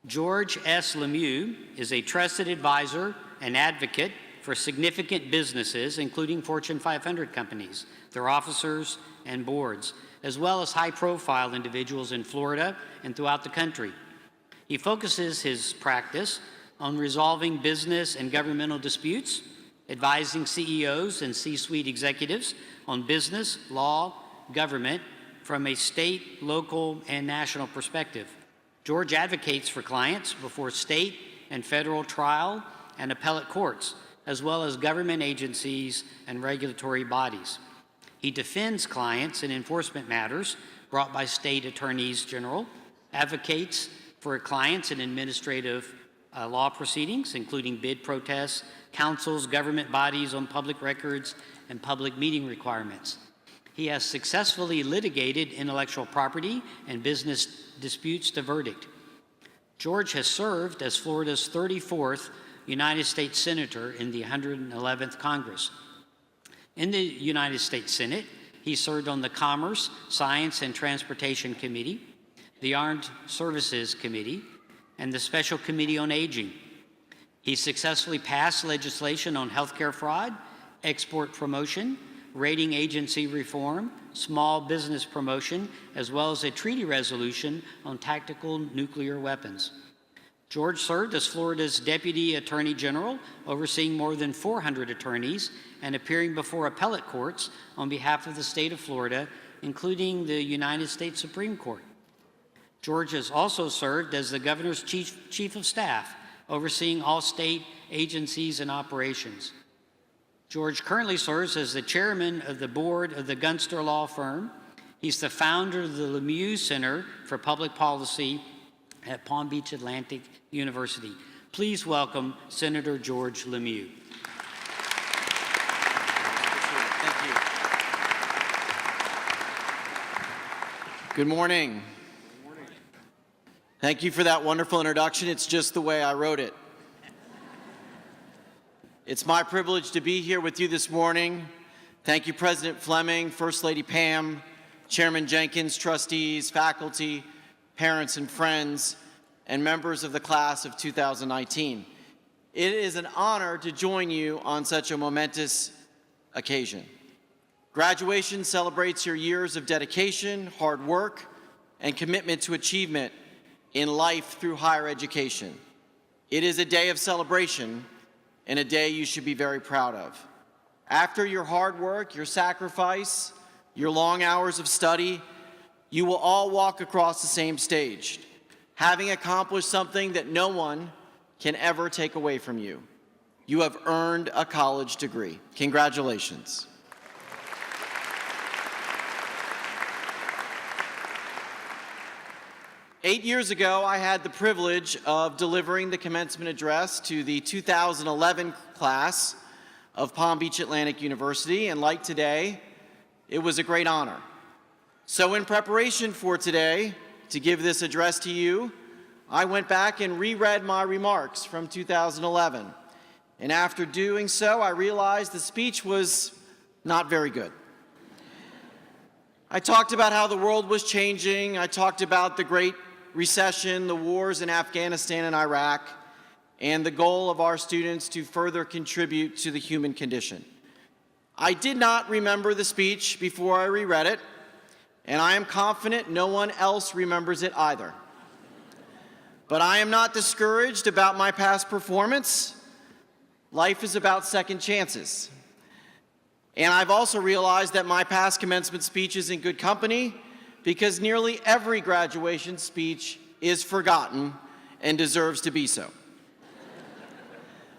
George S. LeMieux is a trusted advisor and advocate for significant businesses, including Fortune 500 companies, their officers and boards, as well as high-profile individuals in Florida and throughout the country. He focuses his practice on resolving business and governmental disputes, advising CEOs and C-suite executives on business, law, government from a state, local, and national perspective. George advocates for clients before state and federal trial and appellate courts, as well as government agencies and regulatory bodies. He defends clients in enforcement matters brought by state attorneys general, advocates for clients in administrative law proceedings, including bid protests, counsels government bodies on public records and public meeting requirements. He has successfully litigated intellectual property and business disputes to verdict. George has served as Florida's 34th United States Senator in the 111th Congress. In the United States Senate, he served on the Commerce, Science, and Transportation Committee, the Armed Services Committee, and the Special Committee on Aging. He successfully passed legislation on healthcare fraud, export promotion, rating agency reform, small business promotion, as well as a treaty resolution on tactical nuclear weapons. George served as Florida's Deputy Attorney General, overseeing more than 400 attorneys and appearing before appellate courts on behalf of the state of Florida, including the United States Supreme Court. George has also served as the Governor's Chief of Staff, overseeing all state agencies and operations. George currently serves as the chairman of the board of the Gunster Law Firm. He's the founder of the LeMieux Center for Public Policy at Palm Beach Atlantic University. Please welcome Senator George LeMieux. Thank you. Good morning. Good morning. Thank you for that wonderful introduction. It's just the way I wrote it. It's my privilege to be here with you this morning. Thank you, President Fleming, First Lady Pam, Chairman Jenkins, trustees, faculty, parents and friends, and members of the class of 2019. It is an honor to join you on such a momentous occasion. Graduation celebrates your years of dedication, hard work, and commitment to achievement in life through higher education. It is a day of celebration and a day you should be very proud of. After your hard work, your sacrifice, your long hours of study, you will all walk across the same stage, having accomplished something that no one can ever take away from you. You have earned a college degree. Congratulations. Eight years ago, I had the privilege of delivering the commencement address to the 2011 class of Palm Beach Atlantic University, and like today, it was a great honor. So in preparation for today, to give this address to you, I went back and reread my remarks from 2011. And after doing so, I realized the speech was not very good. I talked about how the world was changing. I talked about the Great Recession, the wars in Afghanistan and Iraq, and the goal of our students to further contribute to the human condition. I did not remember the speech before I reread it, and I am confident no one else remembers it either. But I am not discouraged about my past performance. Life is about second chances. And I've also realized that my past commencement speech is in good company, because nearly every graduation speech is forgotten and deserves to be so.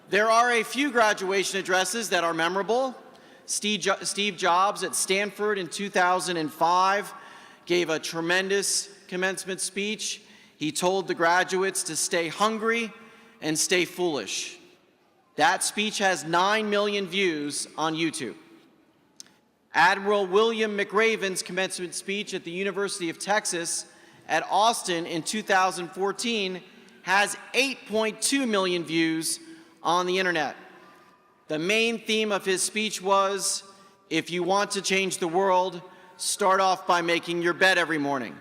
There are a few graduation addresses that are memorable. Steve Jobs at Stanford in 2005 gave a tremendous commencement speech. He told the graduates to stay hungry and stay foolish. That speech has 9 million views on YouTube. Admiral William McRaven's commencement speech at the University of Texas at Austin in 2014 has 8.2 million views on the internet. The main theme of his speech was, if you want to change the world, start off by making your bed every morning.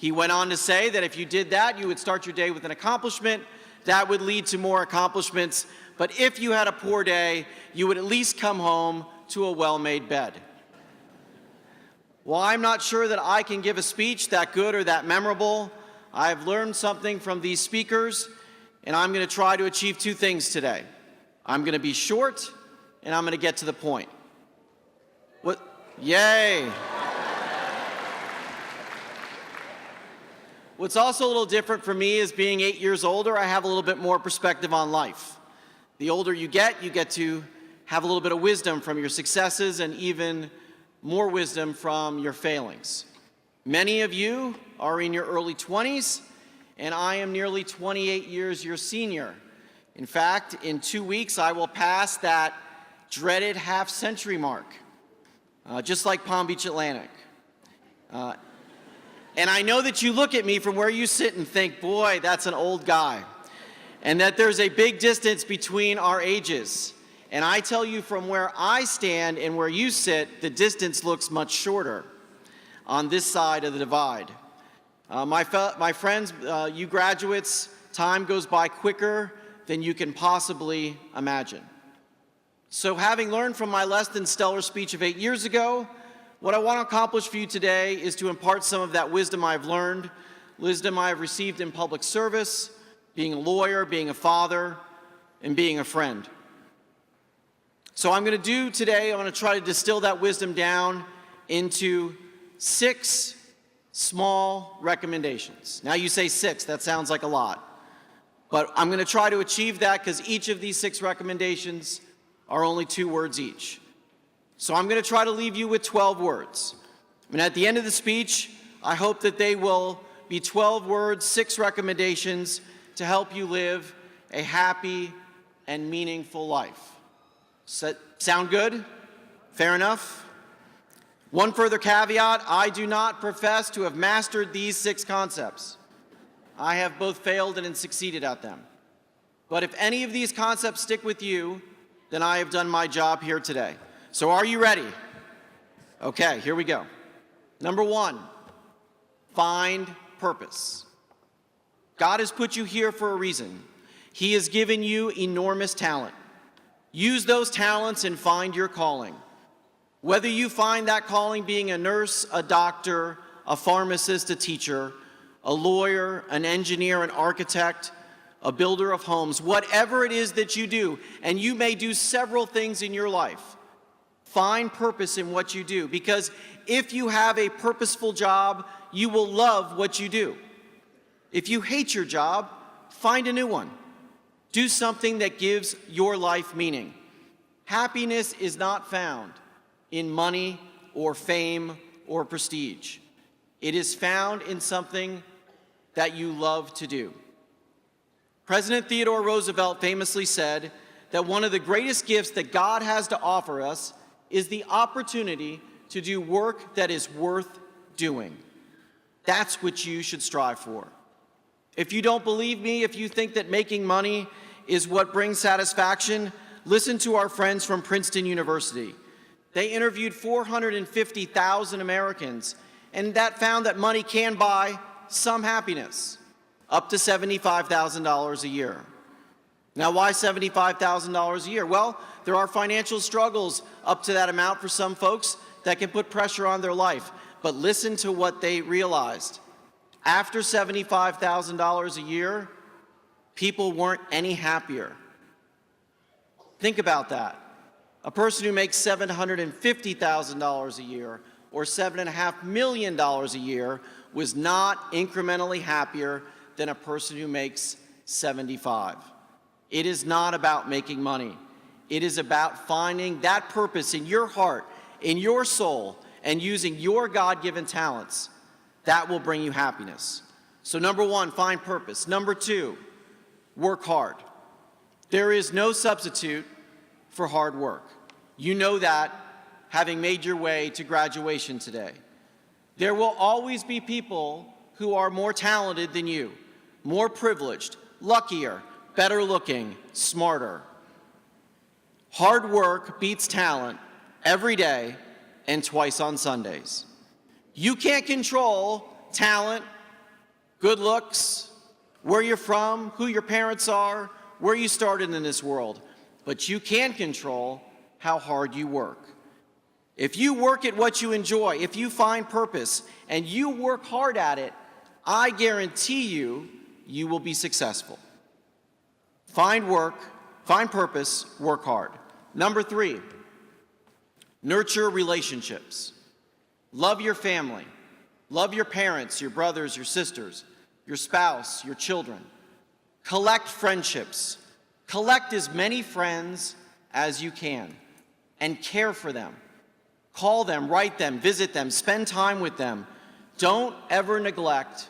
He went on to say that if you did that, you would start your day with an accomplishment. That would lead to more accomplishments. But if you had a poor day, you would at least come home to a well-made bed. Well, I'm not sure that I can give a speech that good or that memorable. I've learned something from these speakers, and I'm going to try to achieve two things today. I'm going to be short, and I'm going to get to the point. What? Yay! What's also a little different for me is being 8 years older, I have a little bit more perspective on life. The older you get to have a little bit of wisdom from your successes and even more wisdom from your failings. Many of you are in your early 20s, and I am nearly 28 years your senior. In fact, in 2 weeks, I will pass that dreaded half-century mark, just like Palm Beach Atlantic. And I know that you look at me from where you sit and think, boy, that's an old guy. And that there's a big distance between our ages. And I tell you from where I stand and where you sit, the distance looks much shorter on this side of the divide. My friends, you graduates, time goes by quicker than you can possibly imagine. So having learned from my less than stellar speech of 8 years ago, what I want to accomplish for you today is to impart some of that wisdom I've learned, wisdom I've received in public service, being a lawyer, being a father, and being a friend. So I'm going to do today, I'm going to try to distill that wisdom down into 6 small recommendations. Now you say 6, that sounds like a lot. But I'm going to try to achieve that because each of these 6 recommendations are only 2 words each. So I'm going to try to leave you with 12 words. And at the end of the speech, I hope that they will be 12 words, 6 recommendations to help you live a happy and meaningful life. Sound good? Fair enough? One further caveat, I do not profess to have mastered these 6 concepts. I have both failed and succeeded at them. But if any of these concepts stick with you, then I have done my job here today. So are you ready? Okay, here we go. Number 1, find purpose. God has put you here for a reason. He has given you enormous talent. Use those talents and find your calling. Whether you find that calling being a nurse, a doctor, a pharmacist, a teacher, a lawyer, an engineer, an architect, a builder of homes, whatever it is that you do, and you may do several things in your life, find purpose in what you do, because if you have a purposeful job, you will love what you do. If you hate your job, find a new one. Do something that gives your life meaning. Happiness is not found in money or fame or prestige. It is found in something that you love to do. President Theodore Roosevelt famously said that one of the greatest gifts that God has to offer us is the opportunity to do work that is worth doing. That's what you should strive for. If you don't believe me, if you think that making money is what brings satisfaction, listen to our friends from Princeton University. They interviewed 450,000 Americans, and that found that money can buy some happiness, up to $75,000 a year. Now, why $75,000 a year? Well, there are financial struggles up to that amount for some folks that can put pressure on their life. But listen to what they realized. After $75,000 a year, people weren't any happier. Think about that. A person who makes $750,000 a year or $7.5 million a year was not incrementally happier than a person who makes 75. It is not about making money. It is about finding that purpose in your heart, in your soul, and using your God-given talents. That will bring you happiness. So number 1, find purpose. Number 2, work hard. There is no substitute for hard work. You know that, having made your way to graduation today. There will always be people who are more talented than you, more privileged, luckier, better looking, smarter. Hard work beats talent every day and twice on Sundays. You can't control talent good looks, where you're from, who your parents are, where you started in this world. But you can control how hard you work. If you work at what you enjoy, if you find purpose, and you work hard at it, I guarantee you, you will be successful. Find purpose, work hard. Number 3, nurture relationships. Love your family. Love your parents, your brothers, your sisters, your spouse, your children. Collect friendships. Collect as many friends as you can and care for them. Call them, write them, visit them, spend time with them. Don't ever neglect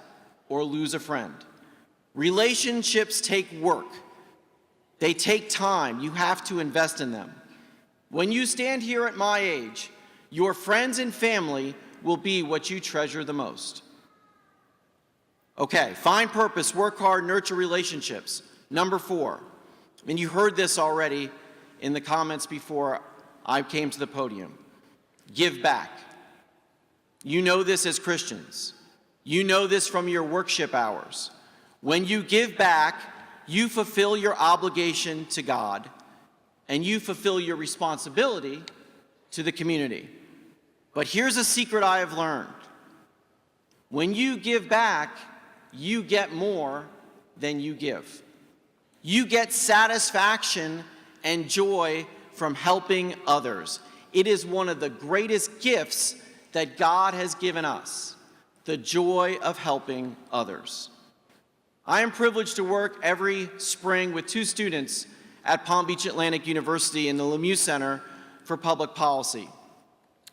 or lose a friend. Relationships take work. They take time. You have to invest in them. When you stand here at my age, your friends and family will be what you treasure the most. Okay, find purpose, work hard, nurture relationships. Number 4, and you heard this already in the comments before I came to the podium. Give back. You know this as Christians. You know this from your worship hours. When you give back, you fulfill your obligation to God, and you fulfill your responsibility to the community. But here's a secret I have learned. When you give back, you get more than you give. You get satisfaction and joy from helping others. It is one of the greatest gifts that God has given us, the joy of helping others. I am privileged to work every spring with 2 students at Palm Beach Atlantic University in the LeMieux Center for Public Policy.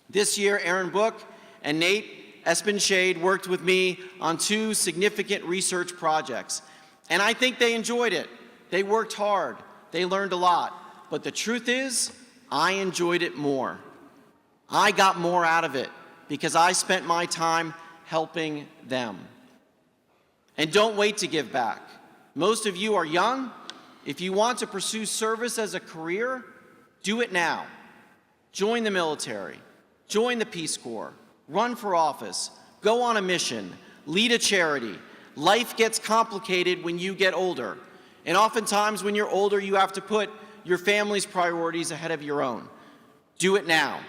This year, Aaron Book and Nate Espenshade worked with me on 2 significant research projects, and I think they enjoyed it. They worked hard. They learned a lot. But the truth is, I enjoyed it more. I got more out of it because I spent my time helping them. And don't wait to give back. Most of you are young. If you want to pursue service as a career, do it now. Join the military. Join the Peace Corps. Run for office. Go on a mission. Lead a charity. Life gets complicated when you get older. And oftentimes when you're older, you have to put your family's priorities ahead of your own. Do it now.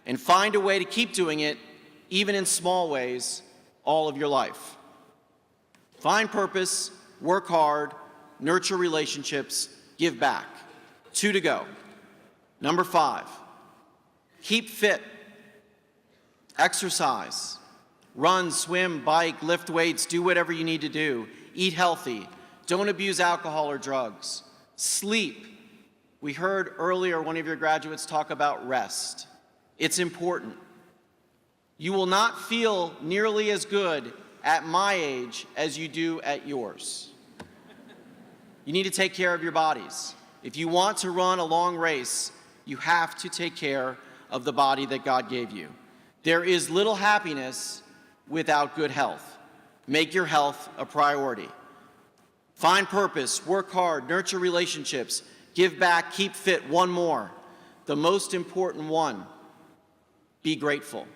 And find a way to keep doing it, even in small ways, all of your life. Find purpose, work hard, nurture relationships, give back. 2 to go. Number 5, keep fit. Exercise. Run, swim, bike, lift weights, do whatever you need to do. Eat healthy. Don't abuse alcohol or drugs. Sleep. We heard earlier one of your graduates talk about rest. It's important. You will not feel nearly as good at my age as you do at yours. You need to take care of your bodies. If you want to run a long race, you have to take care of the body that God gave you. There is little happiness without good health. Make your health a priority. Find purpose, work hard, nurture relationships, give back, keep fit. One more, the most important one, be grateful.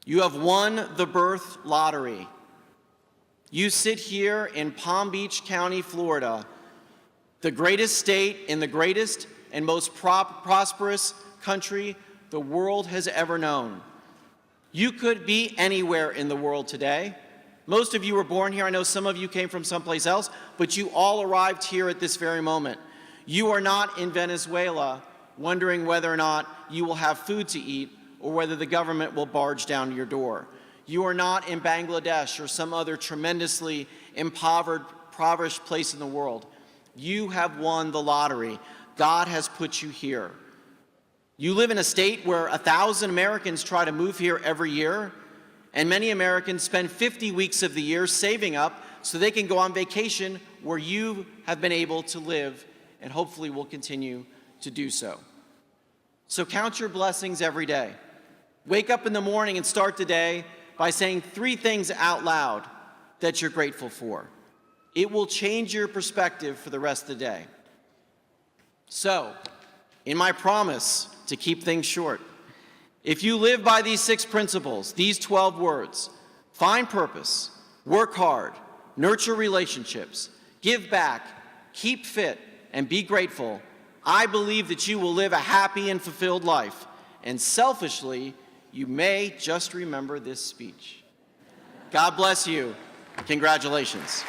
You have won the birth lottery. You sit here in Palm Beach County, Florida, the greatest state in the greatest and most prosperous country the world has ever known. You could be anywhere in the world today. Most of you were born here. I know some of you came from someplace else, but you all arrived here at this very moment. You are not in Venezuela wondering whether or not you will have food to eat or whether the government will barge down to your door. You are not in Bangladesh or some other tremendously impoverished place in the world. You have won the lottery. God has put you here. You live in a state where 1,000 Americans try to move here every year, and many Americans spend 50 weeks of the year saving up so they can go on vacation where you have been able to live and hopefully will continue to do so. So count your blessings every day. Wake up in the morning and start the day by saying 3 things out loud that you're grateful for. It will change your perspective for the rest of the day. So, in my promise to keep things short, if you live by these 6 principles, these 12 words, find purpose, work hard, nurture relationships, give back, keep fit, and be grateful, I believe that you will live a happy and fulfilled life. And selfishly, you may just remember this speech. God bless you. Congratulations.